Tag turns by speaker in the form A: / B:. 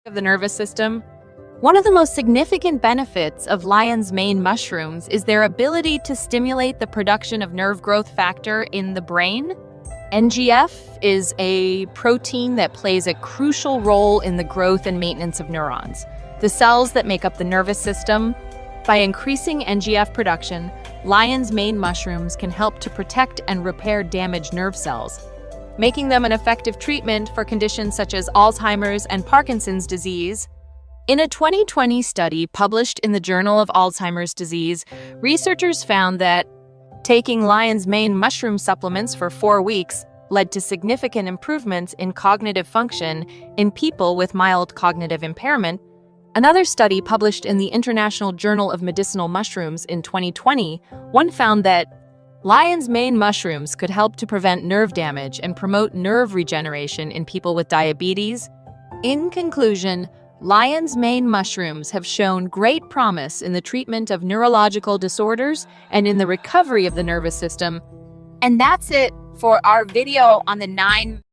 A: of the nervous system. One of the most significant benefits of lion's mane mushrooms is their ability to stimulate the production of nerve growth factor in the brain. NGF is a protein that plays a crucial role in the growth and maintenance of neurons, the cells that make up the nervous system. By increasing NGF production, lion's mane mushrooms can help to protect and repair damaged nerve cells, making them an effective treatment for conditions such as Alzheimer's and Parkinson's disease. In a 2020 study published in the Journal of Alzheimer's Disease, researchers found that taking lion's mane mushroom supplements for 4 weeks led to significant improvements in cognitive function in people with mild cognitive impairment. Another study published in the International Journal of Medicinal Mushrooms in 2020 found that lion's mane mushrooms could help to prevent nerve damage and promote nerve regeneration in people with diabetes. In conclusion, lion's mane mushrooms have shown great promise in the treatment of neurological disorders and in the recovery of the nervous system.
B: And that's it for our video on the 9